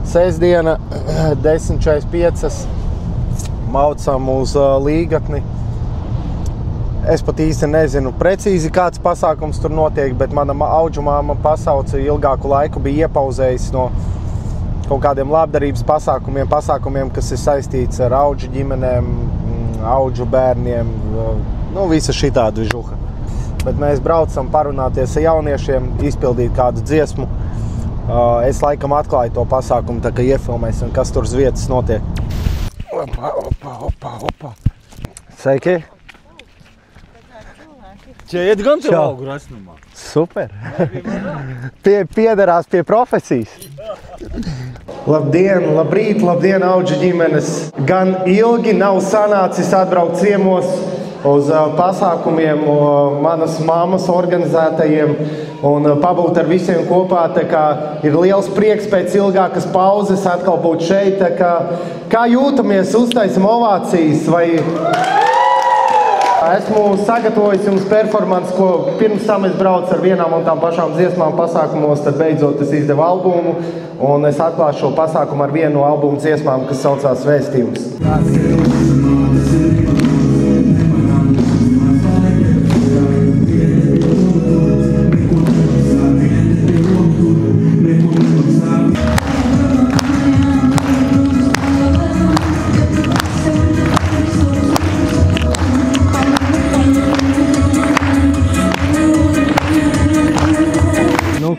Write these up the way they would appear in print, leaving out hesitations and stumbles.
Sestdiena, 10:45. Maucam uz Līgatni. Es pat īsti nezinu precīzi, kāds pasākums tur notiek, bet mana audžu māma pasauca ilgāku laiku, bija iepauzējis no kaut kādiem labdarības pasākumiem, kas ir saistīts ar audžu ģimenēm, audžu bērniem, nu, visa šitāda žuha. Bet mēs braucam parunāties ar jauniešiem, izpildīt kādu dziesmu. Es laikam atklāju to pasākumu, tā kā iefilmēsim, kas tur uz vietas notiek. Opa. Sveiki! Čia iet gan tev augu rasnumā. Super! Piederās pie profesijas. Labdien, labrīt, labdien, audžu ģimenes! Gan ilgi nav sanācis atbraukt ciemos uz pasākumiem manas mammas organizētajiem un pabūt ar visiem kopā. Tā kā ir liels prieks pēc ilgākas pauzes atkal būt šeit. Tā kā jūtamies, uztaisam ovācijas vai... Esmu sagatavojis jums performans, ko pirms tam es braucu ar vienām un tām pašām dziesmām pasākumos, tad beidzot es izdevu albumu, un es atklāšu šo pasākumu ar vienu no albumu dziesmām, kas saucās Vēstījums.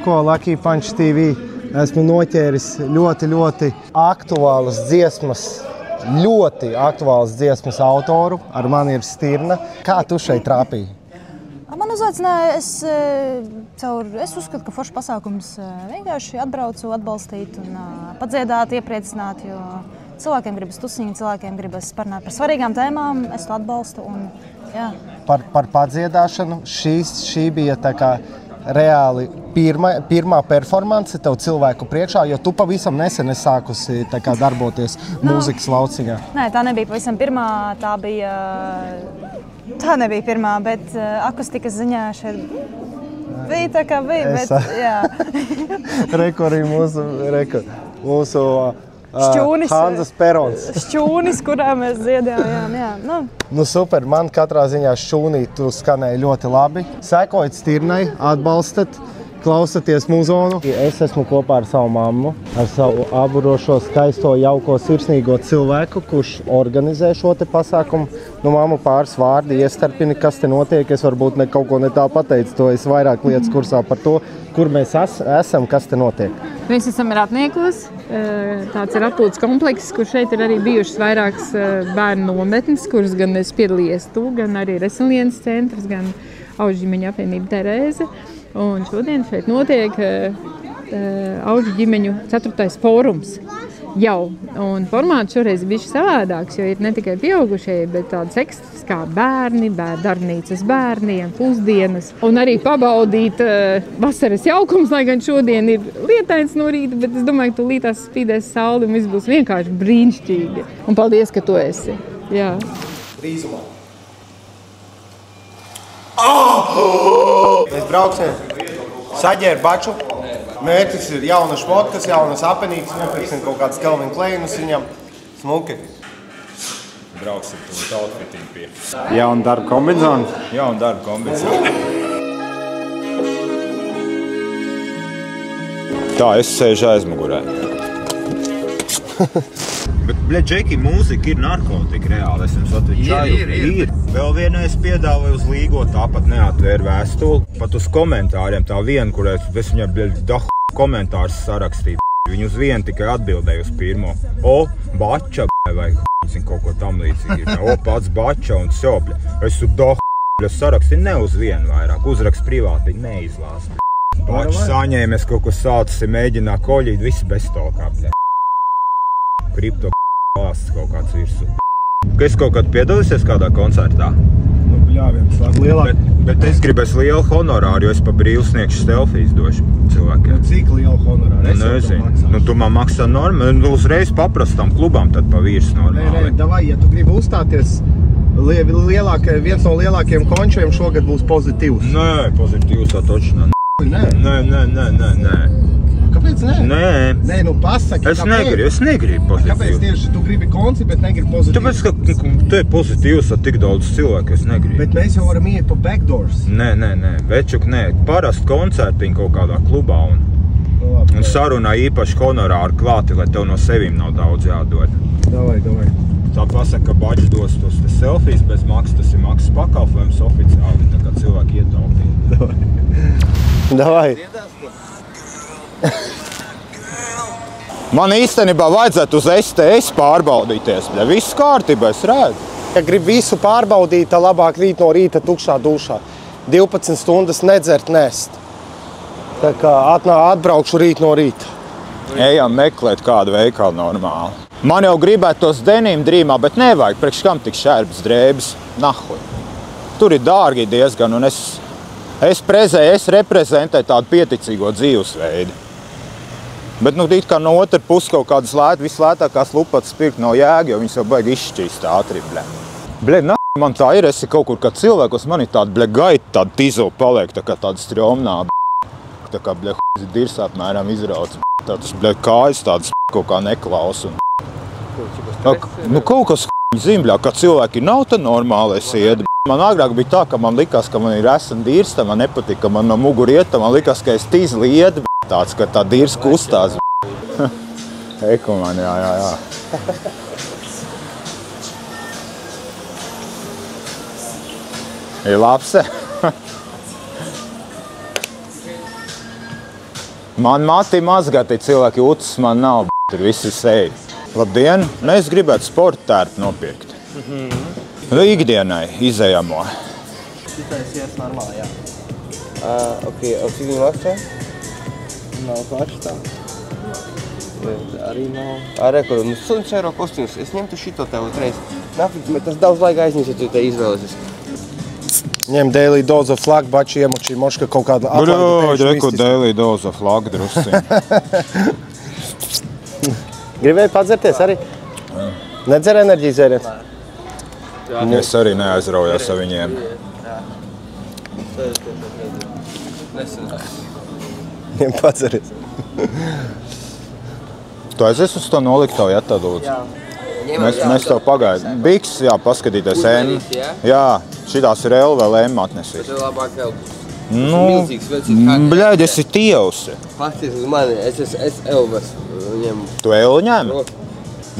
Ko Lucky Punch TV esmu noķēris ļoti aktuālas dziesmas autoru. Ar mani ir Stirna. Kā tu šeit trāpīji? Man uzaicināja, es uzskatu, ka foršs pasākums vienkārši atbraucu, atbalstīt un padziedāt, iepriecināt, jo cilvēkiem gribas tusiņi, cilvēkiem gribas parunāt par svarīgām tēmām, es to atbalstu un jā. Par padziedāšanu šī bija tā kā reāli pirmā performance tev cilvēku priekšā, jo tu pavisam nesen esi sākusi darboties mūzikas lauciņā. Nē, tā nebija pavisam pirmā, tā nebija pirmā, bet akustikas ziņā šeit bija tā kā bija, bet jā. Rekorī mūsu Šķūnis, Hanzas Perons. Šķūnis, kurā mēs dziedājām, jā. Nu super, man katrā ziņā šķūnī tu skanēji ļoti labi. Sekojat Stirnai, atbalstat, klausaties muzonu. Es esmu kopā ar savu mammu, ar savu aburošo, skaisto, jauko, sirsnīgo cilvēku, kurš organizē šo te pasākumu. Nu, mammu pāris vārdi iestarpini, kas te notiek. Es varbūt kaut ko ne tā pateicu, to es vairāk lietas kursā par to, kur mēs esam, kas te notiek. Mēs esam Ratniekos. Tāds ir atpūtas komplekss, kur šeit ir arī bijušas vairākas bērnu nometnes, kuras gan es piedalījies tu, gan arī Resiliences centrs, gan Audžu ģimeņu apvienība Terēze. Un šodien šeit notiek Audžu ģimeņu 4. fórums jau. Un formāts šoreiz ir bijis savādāks, jo ir ne tikai pieaugušie, bet tāds ekstras kā bērni, darbnīcas bērniem, pusdienas. Un arī pabaudīt vasaras jaukums, lai gan šodien ir lietains no rīta, bet es domāju, ka tūlītās spīdēs sauli un viss būs vienkārši brīnišķīgi. Un paldies, ka tu esi. Jā. Drīzumā. Mēs brauksim saģēru baču. Mērķis ir jaunas šmotkas, jaunas apenītes, nopirksim kaut kādas Calvin Kleinus viņam. Smuki. Brauksim to outfiting pie. Jauna darba kombinzona? Jauna darba kombinzona. Tā, es sēžu aizmugurē. Bet, Džeki, mūzika ir narkotika reāli, es jums atvičāju. Ir. Vēl vienais piedāvāju uz Līgo, tāpat neatvēru vēstuli. Pat uz komentāriem tā viena, kur es viņam komentārus sarakstīju. Viņi uz vienu tikai atbildēju uz pirmo. O, bača, vai kaut ko tam līdzīgi. O, pats bača un sjopļa. Es sarakstīju ne uz vienu vairāk. Uzrakst privāti, neizlāst. Bača saņēmies kaut ko sācis, mēģinā koļīt, visi bez tokā. Kripto klāsts kaut kāds virsū. Es kaut kad piedalīsies kādā koncertā? Nu, bļāviem, bet es gribēju lielu honorāru, jo es pa brīvu sniegšu selfijas došu cilvēkiem. Cik lielu honorāru? Nezinu. Nu, tu man maksā normāli. Nu, uzreiz paprastam klubam, tad pa vīrs normāli. Nē, davai, ja tu gribi uzstāties, viens no lielākiem končiem šogad būs pozitīvs. Nē, pozitīvs tā točinā. Nē. Nē. Kāpēc ne? Nē. Nē, nu pasaki, Es negribu pozitīvu. Kāpēc tieši tu gribi konci, bet negribi pozitīvu? Tāpēc, ka tu ir pozitīvs ar tik daudz cilvēku, es negribu. Bet mēs jau varam iet pa backdoors. Nē, večuk, nē. Parasti koncertiņi kaut kādā klubā un sarunā īpaši honorāri klāti, lai tev no sevīm nav daudz jādod. Davai. Tā pasaka, ka baģis dos tos selfijas bez maksas, tas ir maksas pakalpojums oficiāli, tā kā cilvēki ietaupīja. Davai. Man īstenībā vajadzētu uz STS pārbaudīties, bet viss kārtībā, es redzu. Ja grib visu pārbaudīt, tad labāk rīt no rīta tukšā dušā. 12 stundas nedzert, nest. Tā kā atbraukšu rīt no rīta. Ejam meklēt kādu veikalu normāli. Man jau gribētu tos denim drīmā, bet nevajag, priekš kam tik šērbs drēbes. Nahuj. Tur ir dārgi diezgan, un es reprezentēju tādu pieticīgo dzīvesveidu. Bet, it kā no otra puses kaut kādas vislētākās lupatas pirkt nav jēga, jo viņas jau baigi izšķīst ātri, nahuj, man tā ir, esi kaut kur kā cilvēkos, man ir tāda, gaita, tāda tizo paliek, tā kā tāda stromnā, tā kā, dirs apmēram izrauc, tādas, kājas tādas kaut kā neklaus. Kaut kas zimbļā, kā cilvēki nav tā normālais ied. Man agrāk bija tā, ka man likās, ka man ir esam dīrs, tā man nepatika, ka man no muguri iet, man likās, ka es tīzli ied, tāds, ka tā dīrs kustās. Eku man, jā. Ir lapse. Man mati mazgāti cilvēki ucis, man nav, tur visi seji. Labdien, es gribētu sporta tērpu nopirkt. Ikdienai, izejamo. Šitais ies normāli, jā. Ok, cik viņi maksā? Nav paši tā. Arī nav. Rekur, 100 eiro kostīms, es ņemtu šito tev uzreiz. Nafik, tas daudz laika aizņems, ja tu te izvēlēsies. Ņem daily dose of flag, bači iemuči, moška kaut kāda atlaidu. Reku daily dose of flag drusci. Gribēji padzerties arī? Nedzer enerģijas dzēriens? Es arī neaizraujos ar viņiem. Ņem padzeries. Tu aizies uz to noliktavu, ja tad lūdzu? Mēs tev pagaidām. Biks, jā, paskatīties M. Jā, šitās ir L vēl M atnesīs. Bet ir labāk L. Bļaļ, esi tievsi. Faktiski uz mani, es L ņemu. Tu L ņem?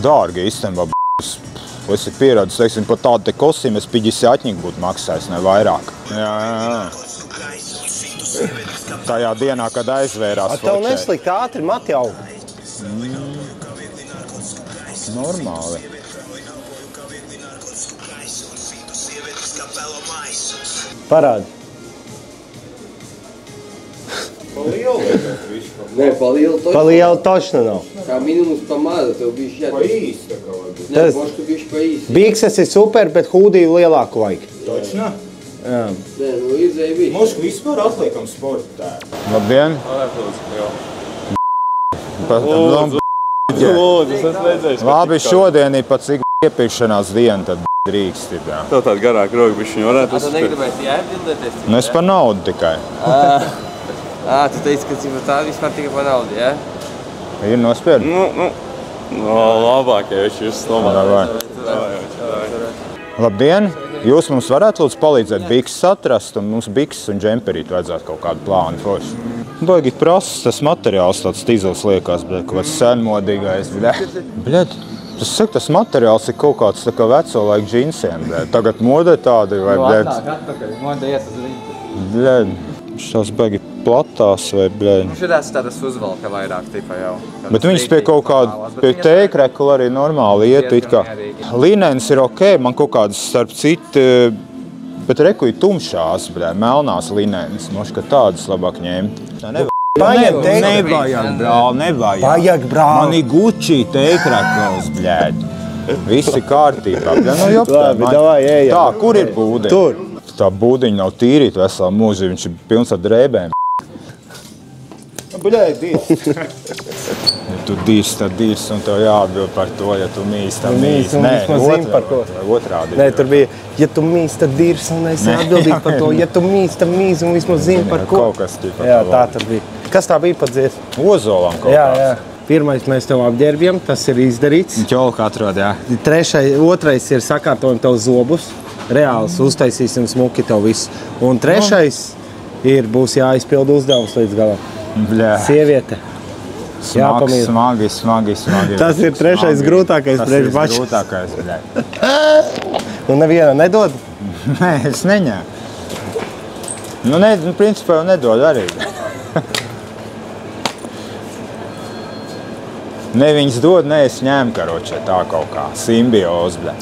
Dārgi īstenībā, es ir pierādis, teiksim, par tādu te kostīmu, es 50 atņiku būtu maksājis, ne vairāk. Jā. Tajā dienā, kad aizvērās fočēt. Tev neslikt ātri mati auga? Normāli. Parādi. Nē, pa lielu točna nav. Kā minimums pa maza, tev bišķi jādod. Pa īsti tā kā vajag. Nē, mošku bišķi pa īsti. Bikses ir super, bet hūdiju lielāku vajag. Točnā? Jā. Nē, izēja bišķi. Mošku vispār atliekam sporta tēru. Labdien. Lūdzu, es redzēju. Labi, šodien ir pat cik iepirkšanās diena, tad drīkst ir. Tev tāda garāka roka bišķiņa varētu Tu negribēsi jāatbildēties? Nu, es par naudu tikai. Tu teici, ka tā vispār tikai par naudu, jā? Ir nospied? Labāk, ja viņš jūs nomādāt. Labdien! Jūs mums varētu lūdzu palīdzēt bikses atrast, un mums bikses un džemperīt vajadzētu kaut kādu plānu forši. Baigi prases, tas materiāls tāds tīzels liekas, kaut kāds senmodīgais, bļed. Tas materiāls ir kaut kāds tā kā veco laiku džinsiem, bļed. Tagad mode tādi, vai bļed? Mode iet uz rītu. Bļed, šās baigi platās, vai bļed. Šitās tādas uzvalka vairāk tipa jau. Bet viņas pie kaut kāda, pie teikrekula arī normāli iet, it kā. Linens ir ok, man kaut kādas starp citu, bet reku ir tumšās, melnās linens. Moši, ka tādas labāk ņemt. Nevajag, brāl, nevajag. Vajag, brāl. Man ir Gucci teikrekls, bļēd. Visi kārtībā. Tā, kur ir būdiņa? Tur. Tā būdiņa nav tīrīta veselā mūžī, viņš ir pilns ar drēbēm. bļai, dirst. Ja tu dirst, tad dirst, un tev jāatbild par to, ja tu mīst, tad mīst. Nē, otrādi. Nē, tur bija, ja tu mīst, tad dirst, un es atbildīgi par to. Ja tu mīst, tad mīst, un vismaz zini par ko. Kaut kas tipa. Jā, tā tad bija. Kas tā bija pa dziesmu? Ozolam kaut kāds. Jā. Pirmais mēs tev apģērbjam, tas ir izdarīts. Ķolka atrod, jā. Otrais ir sakārtojam tev zobus. Reāls, uztaisīsim smuki tev visu. Un trešais būs jāizpild uzdevums līdz galam. Bļā. Sieviete. Smagi. Tas ir trešais grūtākais priekš baču. Tas ir grūtākais, bļā. Un neviena nedod? Nē, es neņēmu. Nu, principā jau nedod arī. Ne viņas dod, ne es ņēmu, karoče, tā kaut kā simbioze, bļā.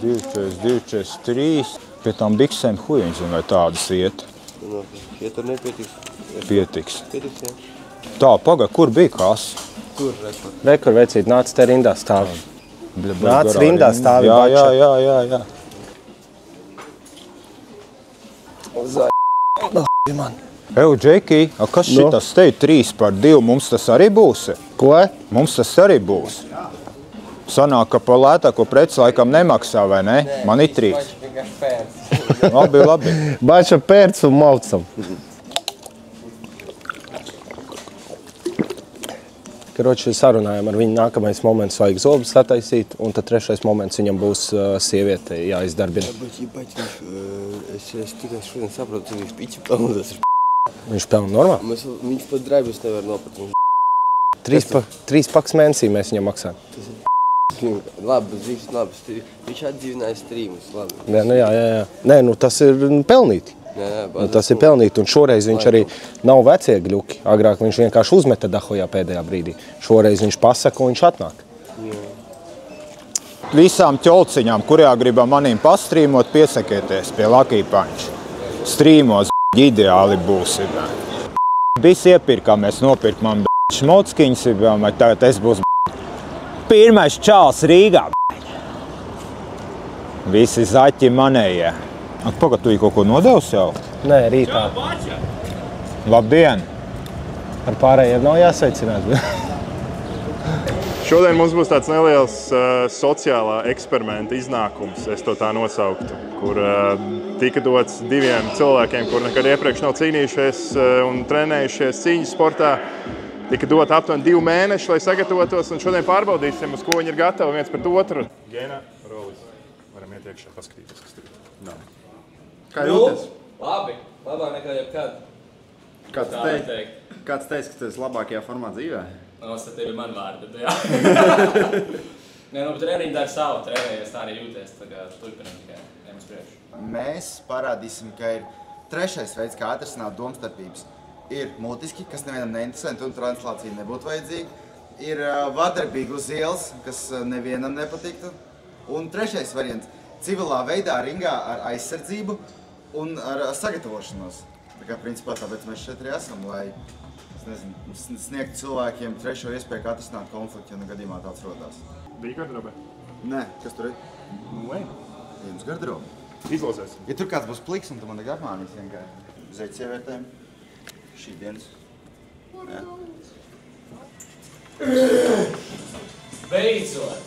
42, 43. Pie tām biksēm huiņas, vai tādas iet? Ja tur nepietiks. Pietiks. Pietiks, jā. Tā, paga, kur bija kas? Tur, rekord. Rekur, vecīt, nāc te rindā stāvi. Nāc rindā stāvi. Jā. Man. Eju, Džeki, kas šitas te ir 3/2? Mums tas arī būs? Ko? Mums tas arī būs. Sanāk, ka pa lētāko preci laikam nemaksā, vai ne? Man ir 3. Labi. Bača pērts un maucam. Karoči, sarunājam ar viņu, nākamais moments vajag zobus sataisīt, un tad trešais moments viņam būs sieviete jāizdarbina. Es tikai šodien saprotu, cik viņš piķi pelna, tas ir Viņš pelna normāli? Viņš pat draibus nevar nopirkt. 3 paks mēnesī mēs viņam maksājam. Labi, viņš atdzīvinājis streamus, labi. Jā. Nē, nu tas ir pelnīti. Tas ir pelnīti, un šoreiz viņš arī nav vecie gļuki. Agrāk viņš vienkārši uzmeta dahojā pēdējā brīdī. Šoreiz viņš pasaka, un viņš atnāk. Visām ķolciņām, kurā gribam manīm pastrīmot, piesakieties pie Lucky Punch. Strīmos ideāli būs. Visi iepirkām, mēs nopirkām šmockiņas, vai tagad es būs pirmais čāls Rīgā. Visi zaķi manējie. Pagad, tu kaut ko nodevs jau? Nē, rītā. Labdien! Ar pārējiem nav jāsveicināt. Šodien mums būs tāds neliels sociālā eksperimenta iznākums, es to tā nosauktu, kur tika dots 2 cilvēkiem, kur nekad iepriekš nav cīnījušies un trenējušies cīņas sportā. Tika dot aptuveni 2 mēneši, lai sagatavotos, un šodien pārbaudīsim, uz ko viņi ir gatavi viens pret otru. Gēna, Rolis, varam iet iekšā, paskatīties, kas tur ir. Kā jūties? Labi, labāk nekā jebkad. Kāds teica, ka tu esi labākajā formā dzīvē? Tas tev ir man vārdi, bet jā. Nē, nu, treniņi dara savu, trenējies, tā arī jūties, tā kā turpinam tikai, ejam uz priekšu. Mēs parādīsim, ka ir trešais veids, kā atrisināt domstarpības. Ir mutiski, kas nevienam neinteresē, un translācija nebūtu vajadzīga. Ir vardarbīgi uz ielas, kas nevienam nepatiktu. Un trešais variants – civilā veidā ringā ar aizsardzību un ar sagatavošanos. Tā kā principā tāpēc mēs šeit arī esam, lai sniegt cilvēkiem trešo iespēju atrisināt konfliktu, ja nu gadījumā tāds rodās. Bija garderobē? Nē, kas tur ir? Vai? Jums garderobe. Izlozēs. Ja tur kāds būs pliks, un tu man tagad apmānīs vienkārši zeķi sievietēm, šī dienas. Beidzot!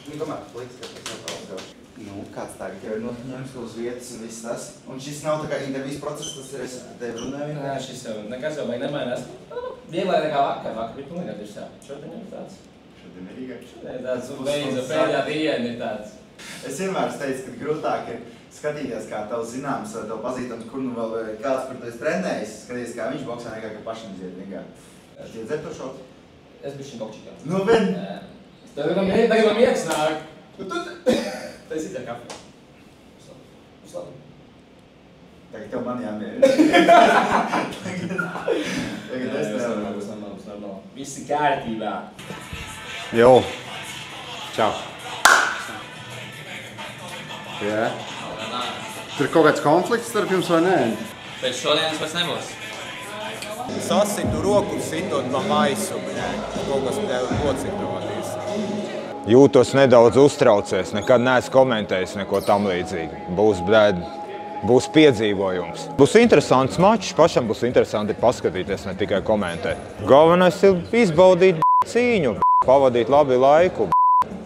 Nu, tomēr pliks, ka tas nav daudz. Nu, kāds tagad jau ir noņemts uz vietas un viss tas. Un šis nav tā kā intervijas process, tas ir es tevi runāju. Nē, šis jau nekas jau vajag nemainās. Vieglāk nekā vakar. Vakar bija pilnīgā tirsā. Šodien ir tāds. Šodien ir īgāk. Šodien ir tāds un pēdējā diena ir tāds. Es vienmēr teicu, ka grūtāk ir skatīties, kā tev zināms, vai tev pazīstams, kur nu vēl kāds, kur tu esi trenējis, skatīties, kā viņš boksā nekā, ka pašam iziet ringā. Šķiet dzer to šotu? Es bišķiņ bokčikā. Nu, vien! Tagad man miegs nāk. Tā es izdēju kafiju. Uz labi. Tagad tev man jāmierina. Tagad es nevaru. Būs normāli. Visi kārtībā. Jo. Čau. Jā. Tur ir kaut kāds konflikts starp jums vai nē? Pēc šodienas vairs nebūs. Sasitu roku, sitot pa maisu, kaut kas tev locītu vadīs. jūtos nedaudz uztraucies, nekad neesmu komentējis neko tam līdzīgi. Būs piedzīvojums. Būs interesants mačs, pašam būs interesanti paskatīties, ne tikai komentēt. Galvenais ir izbaudīt cīņu, pavadīt labi laiku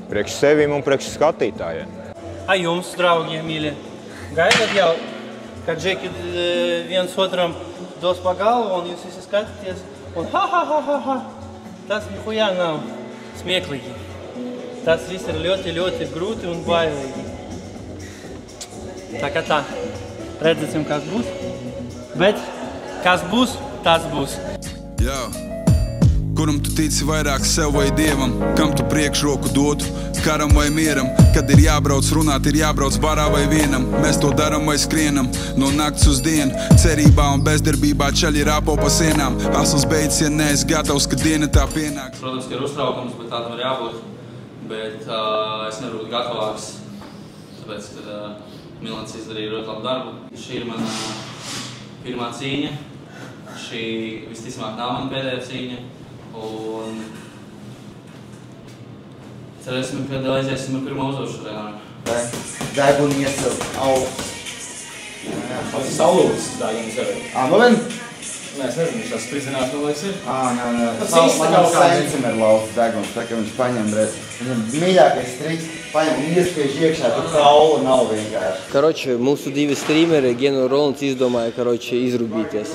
priekš sevim un priekš skatītājiem. A jums, draugi, mīļi, gaidat jau, kad džeki viens otram dos pa galvu un jūs visi skatāties un ha. Tas nihujā nav smieklīgi. Tas viss ir ļoti, ļoti grūti un bailīgi. Tā kā tā, redzēsim, kas būs. Bet kas būs, tas būs. Jā. Kuram tu tici vairāk sev vai Dievam? Kam tu priekšroku dotu? Karam vai mieram? Kad ir jābrauc runāt, ir jābrauc barā vai vienam. Mēs to daram vai skrienam no nakts uz dienu. Cerībā un bezdarbībā čaļi rāpo pa sienām. Asls beidzas, ja neesi gatavs, ka diena tā pienāk. Protams, ka ir uztraukums, bet tā tam ir jābūt. Bet es nevaru būt gatavāks, tāpēc, ka Milans izdarīja ļoti labu darbu. Šī ir mana pirmā cīņa. Šī visticamāk nav mana pēdējā cīņa. Un cerēsim, ka aiziesim ar pirmo uzvaru šodien. Deguni iesaukt augstu. Tas ir saulūks, Dāgini sevi. Noven? Nē, es nezinu, viņš tās spridzinās, man liekas ir. Nē. Man jau centimeru deguns, tā kā viņš paņem reiz. Viņam mīļākais triks, paņem un iespiež iekšā, tur kaula nav vienkārši. Mūsu divi streameri, Gena un Rolands, izdomāja, izrubīties.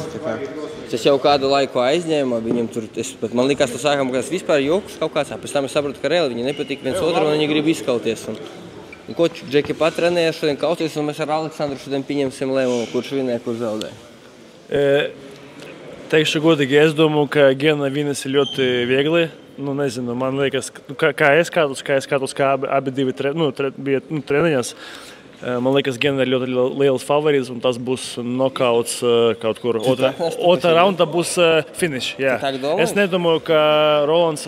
Tas jau kādu laiku aizņēma, viņam tur, man likās to sākam, ka tas vispār joks kaut kāds, pēc tam es sapratu, ka reāli viņi nepatīk viens otru un viņi grib izkauties. Un ko džeki patrenēja šodien kauties, un mēs ar Aleksandru šodien pieņemsim lēmumu, kurš vinēja, kurš zaudēja. Teikšu godīgi, es domāju, ka Gena vinas ir ļoti viegli. Nezinu, man liekas, kā es skatos, kā abi divi bija treniņās. Man liekas, Gena ir ļoti liels favorīts, un tas būs nokauts kaut kur. Otrā raunda būs finish. Es nedomāju, ka Rolands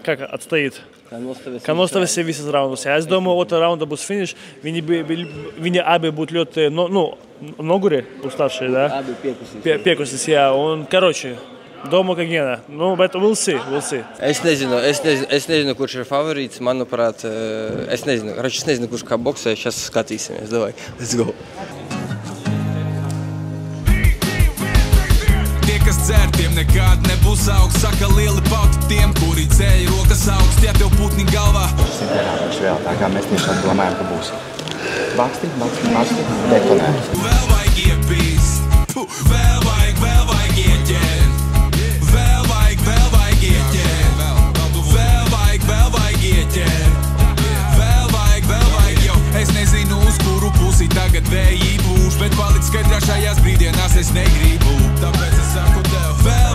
atstājīt. Kā nostavēs visas raundas. Es domāju, otrā raunda būs finish. Viņi abi būtu ļoti noguri uzstāvšie. Abi piekustis, jā. Un, karoči, domāju, ka Gena. Bet we'll see. Es nezinu, kurš ir favorīts. Manuprāt, es nezinu, kurš kā boksē. Šas skatīsimies. Davai, let's go. Kas dzer, tiem nekād nebūs augsts. Saka lieli pauti tiem, kuri dzēja rokas augsts. Ja tev putni galvā. Viņš vēl tā kā mēs tiešām domājam, ka būs baksti, detonēt. Vēl vajag iepīst, vēl vajag ieķēt. Vēl vajag ieķēt. Vēl vajag ieķēt. Vēl vajag, jo es nezinu, uz kuru pusi tagad vēji būs, bet palic skaidrā šajās brīdienās es negribu. Tāpēc es saku tev, vēl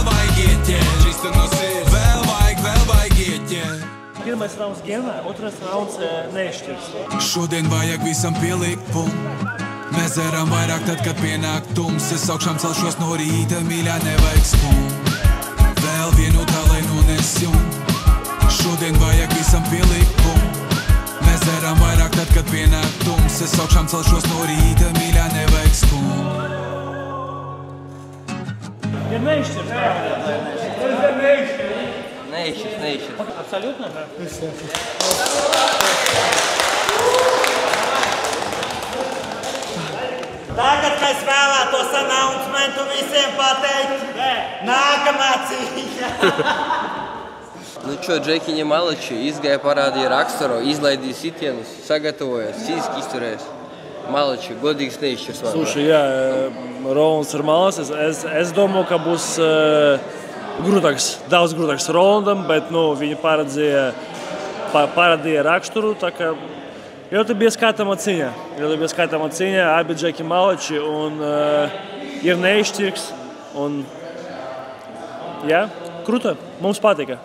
vajag ieķēt. Šis tad no sirds, vēl vajag ieķēt. Pirmais rauns Genā, otrais rauns nešķirs. Šodien vajag visam pielikt punktu. Mēs dzeram vairāk tad, kad pienāk tums. Es augšām celšos no rīta, mīļā nevajag skumt. Vēl vienu tā, lai nones jums. Šodien vajag visam pielikt punktu. Mēs dzeram vairāk tad, kad pienāk tums. Es augšām celšos no rīta, mīļā nevajag skumt. Ir nešķirs. Nešķirs. Absolūtni? Tagad mēs vēlētos announcementu visiem pateikt. Nākamā cīņa. Džekiņi malači, izgāja, parādīja raksturo, izlaidīja sitienus, sagatavojas, fiziski izturēs. Malači, godīgs nešķirs. Слушай, Rolands ir malas. Es domāju, ka būs daudz grūtāks Rolandam, bet viņi parādīja raksturu, tā kā ļoti bija skatāma cīņa. Abi džeki malači un ir nešķirks. Kruta, mums patika.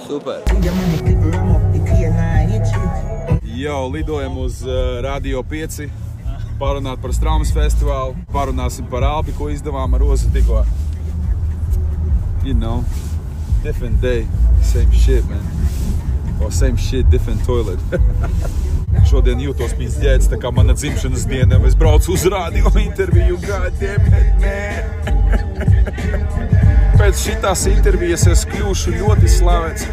Super. Jau lidojam uz Radio 5, parunāt par Straumes festivālu, parunāsim par Alpi, ko izdevām ar Ozu tikko. Different day, same shit, man. Or same shit, different toilet. Šodien jūtos pīzdēts, tā kā mana dzimšanas diena, es braucu uz radio interviju, goddammit, man. Pēc šitās intervijas es kļūšu ļoti slavens.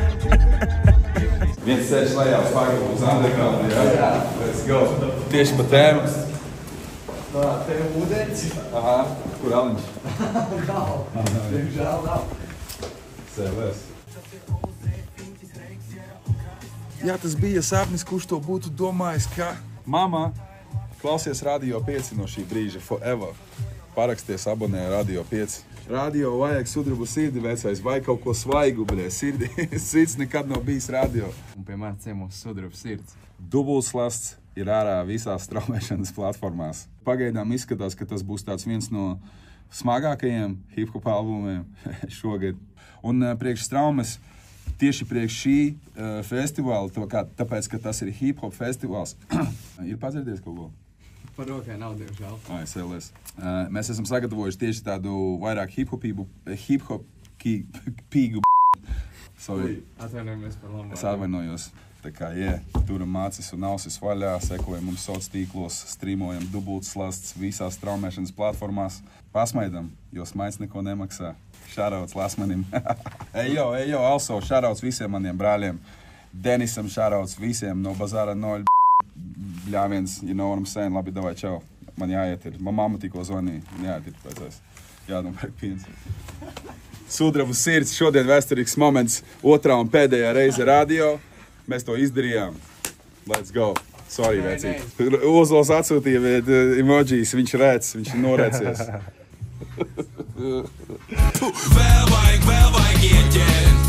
Viens sēž lejā uz pagalu uz underground, jā? Let's go. Tieši pa tēmu. Tā, tev ūdens. Aha, kur Aliņš? Nav. Diemžēl nav. Sēvēs. Jā, tas bija sapnis, kurš to būtu domājis, ka mamma klausies Radio 5 no šī brīža forever. Paraksties, abonē Radio 5. Radio vajag sudrabu sirdi, vecais, vai kaut ko svaigu, bļē, sirdi. Sirds nekad nav bijis radio. Un pie manis ciemos sudrabu sirds. Dubultslasts ir ārā visās straumēšanas platformās. Pagaidām izskatās, ka tas būs tāds viens no smagākajiem hip-hop albumiem šogad. Un priekš straumes, tieši priekš šī festivāla, tāpēc, ka tas ir hip-hop festivāls, ir padzirdies kaut ko? Par rokai nav, diemžēl. SLS. Mēs esam sagatavojuši tieši tādu vairāk hip-hopīgu. Sorry. Atvainojamies par lamu. Es atvainojos. Tā kā, turam mācis un ausis vaļā, sekojam mums sociālos tīklos, streamojam dubultslasts visās straumēšanas platformās. Pasmaidam, jo smaids neko nemaksā. Šārauts Lasmanim. Ejo, also šārauts visiem maniem brāļiem. Denisam šārauts visiem no Bazāra 0. Bļāviens, you know what I'm saying? Labi, davai, čau. Man jāiet ir. Man mamma tikko zvanīja. Man jāiet ir pēc. Jādomērk piens. Sudrabu sirds, šodien vēsturīgs moments, 2. un pēdējā reize radio. Mēs to izdarījām. Let's go. Sorry, vecīt. Ozols atsūtīja emojis, viņš rēc, viņš ir norēcies. Vēl vajag ieķert.